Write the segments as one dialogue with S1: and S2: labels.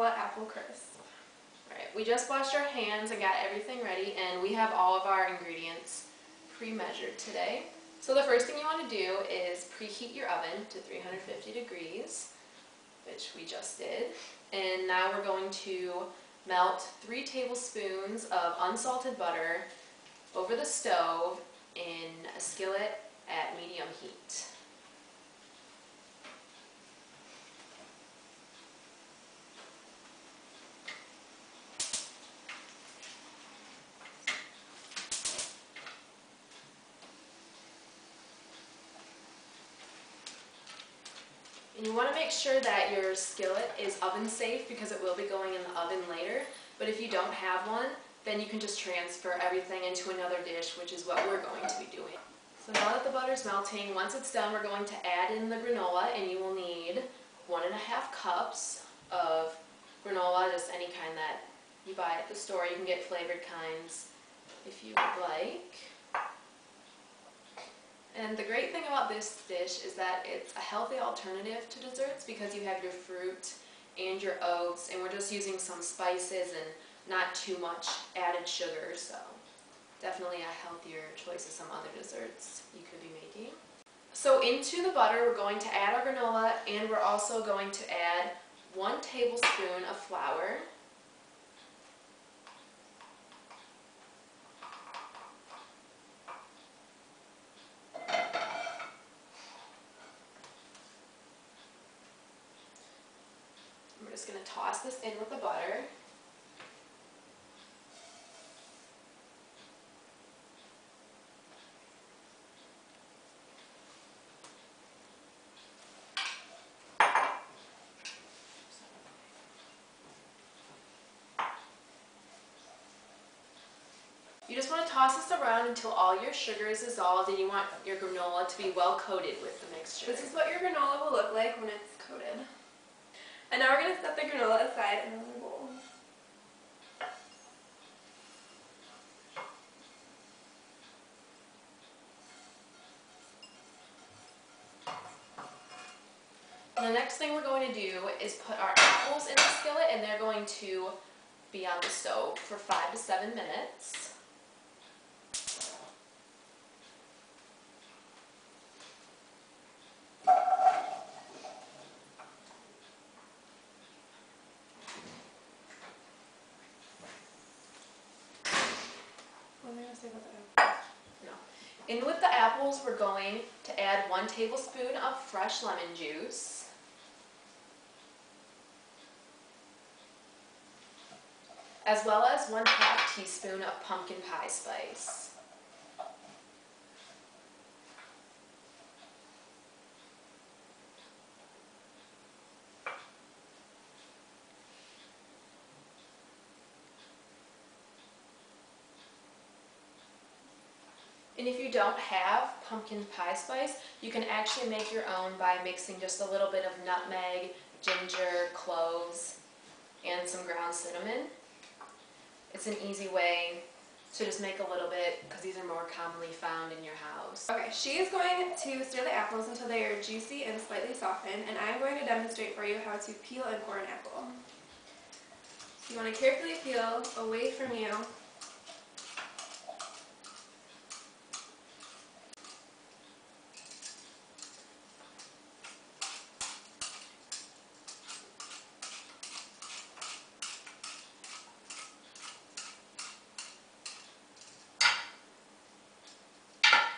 S1: granola apple crisp.
S2: Alright, we just washed our hands and got everything ready, and we have all of our ingredients pre-measured today. So the first thing you want to do is preheat your oven to 350 degrees, which we just did. And now we're going to melt 3 tablespoons of unsalted butter over the stove in a skillet at medium heat. And you want to make sure that your skillet is oven safe because it will be going in the oven later. But if you don't have one, then you can just transfer everything into another dish, which is what we're going to be doing. So now that the butter's melting, once it's done, we're going to add in the granola, and you will need 1.5 cups of granola, just any kind that you buy at the store. You can get flavored kinds if you would like. And the great thing about this dish is that it's a healthy alternative to desserts because you have your fruit and your oats, and we're just using some spices and not too much added sugar, so definitely a healthier choice of some other desserts you could be making. So into the butter we're going to add our granola, and we're also going to add 1 tablespoon of flour. We're just going to toss this in with the butter. You just want to toss this around until all your sugar is dissolved, and you want your granola to be well coated with the mixture.
S1: This is what your granola will look like when it's coated. And now we're going to set the granola aside in a little bowl.
S2: And the next thing we're going to do is put our apples in the skillet, and they're going to be on the stove for 5 to 7 minutes.
S1: What am I going to say about the apples?
S2: No. In with the apples, we're going to add 1 tablespoon of fresh lemon juice. As well as 1/2 teaspoon of pumpkin pie spice. And if you don't have pumpkin pie spice, you can actually make your own by mixing just a little bit of nutmeg, ginger, cloves, and some ground cinnamon. It's an easy way to just make a little bit because these are more commonly found in your house.
S1: Okay, she is going to stir the apples until they are juicy and slightly softened, and I'm going to demonstrate for you how to peel and core an apple. So you want to carefully peel away from you.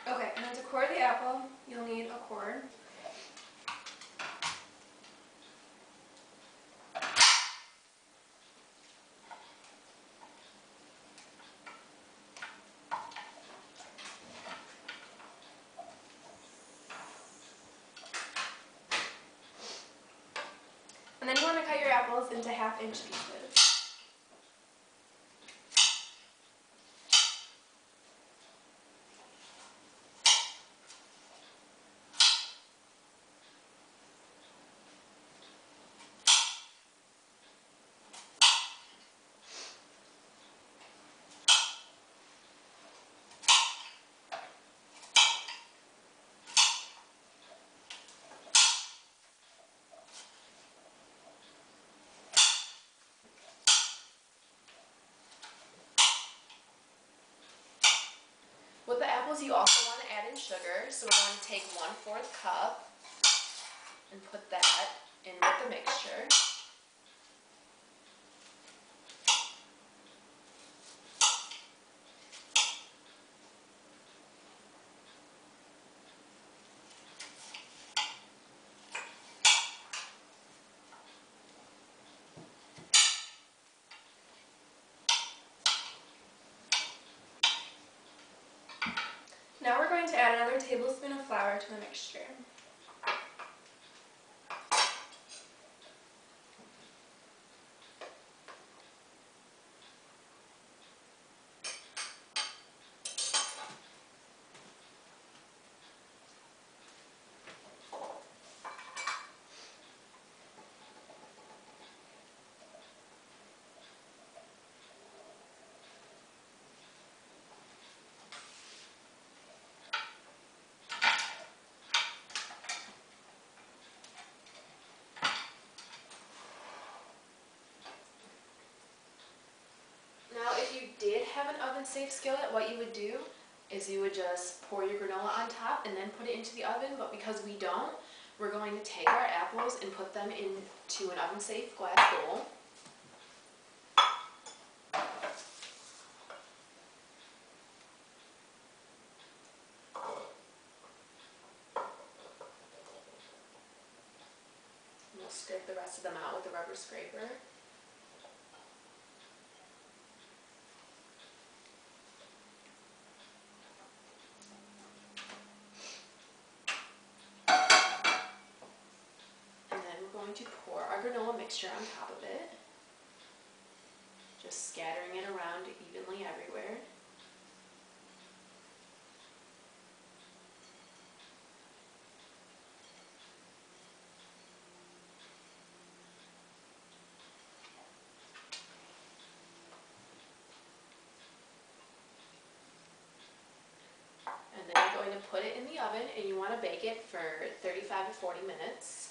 S1: Okay, and then to core the apple, you'll need a cord. And then you want to cut your apples into 1/2 inch pieces.
S2: apples, you also want to add in sugar. So we're going to take 1/4 cup and put that in with the mixture.
S1: Now we're going to add another tablespoon of flour to the mixture.
S2: Now, if you did have an oven-safe skillet, what you would do is you would just pour your granola on top and then put it into the oven, but because we don't, we're going to take our apples and put them into an oven-safe glass bowl. And we'll scrape the rest of them out with a rubber scraper. Going to pour our granola mixture on top of it, just scattering it around evenly everywhere. And then you're going to put it in the oven, and you want to bake it for 35 to 40 minutes.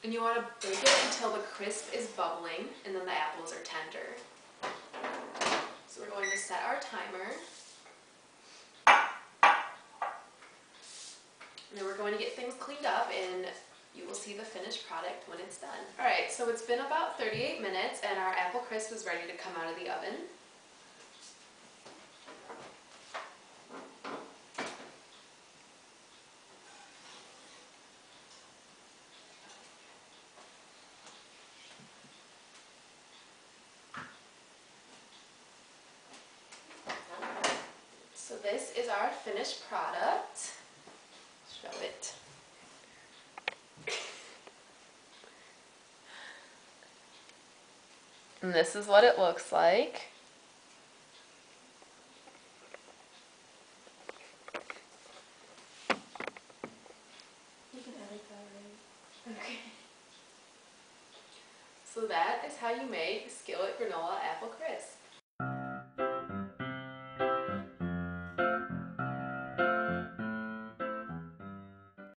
S2: And you want to bake it until the crisp is bubbling and then the apples are tender. So we're going to set our timer. And then we're going to get things cleaned up and you will see the finished product when it's done. Alright, so it's been about 38 minutes and our apple crisp is ready to come out of the oven. So this is our finished product. Show it. And this is what it looks like.
S1: You can edit that, right? Okay.
S2: So that is how you make Skillet Granola Apple Crisp.